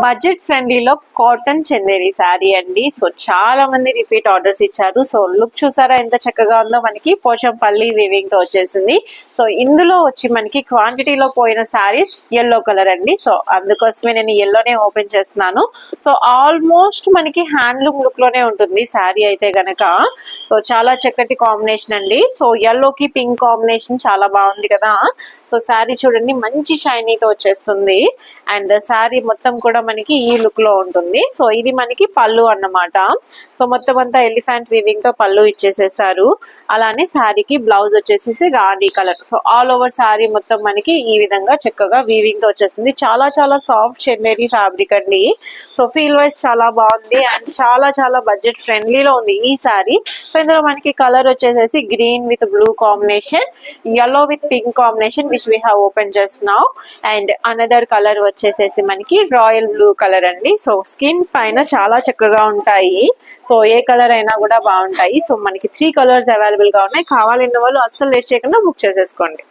Budget ఫ్రెండ్లీలో cotton Chanderi sari అండి. So చాలా మంది రిపీట్ ఆర్డర్స్ ఇచ్చారు. సో లుక్ చూసారా ఎంత చక్కగా ఉందో, మనకి పోచంపల్లి వీవింగ్ తో వచ్చేసింది. సో ఇందులో వచ్చి మనకి క్వాంటిటీలో పోయిన శారీస్ ఎల్లో కలర్ అండి. సో అందుకోసమే నేను ఎల్లోనే ఓపెన్ చేస్తున్నాను. సో ఆల్మోస్ట్ మనకి హ్యాండ్లూమ్ లుక్ లోనే ఉంటుంది శారీ అయితే గనక. సో చాలా చక్కటి కాంబినేషన్ అండి. సో ఎల్లోకి పింక్ కాంబినేషన్ చాలా బాగుంది కదా. సో శారీ చూడండి మంచి షైనీతో వచ్చేస్తుంది. అండ్ శారీ మొత్తం కూడా మనకి ఈ లుక్ లో ఉంటుంది. సో ఇది మనకి పళ్ళు అన్నమాట. సో మొత్తం అంతా ఎలిఫెంట్ వీవింగ్ తో పళ్ళు ఇచ్చేసేసారు. అలానే శారీకి బ్లౌజ్ వచ్చేసి రాణి colour. So all over sari మొత్తం మనకి ఈ విధంగా చక్కగా వీవింగ్ తో వచ్చేస్తుంది. చాలా చాలా సాఫ్ట్ చందేరి ఫ్యాబ్రిక్ అండి. సో ఫీల్ వైజ్ చాలా బాగుంది అండ్ చాలా చాలా బడ్జెట్ ఫ్రెండ్లీలో ఉంది ఈ శారీ. సో ఇందులో మనకి కలర్ వచ్చేసేసి green with blue combination, yellow with pink combination which we have opened just now, and another color వచ్చేసేసి మనకి రాయల్ బ్లూ కలర్ అండి. సో స్కిన్ పైన చాలా చక్కగా ఉంటాయి. సో ఏ కలర్ అయినా కూడా బాగుంటాయి. సో మనకి 3 కలర్స్ అవైలబుల్ గా ఉన్నాయి. కావాలన్న వాళ్ళు అస్సలు లేట్ చేయకుండా బుక్ చేసేసుకోండి.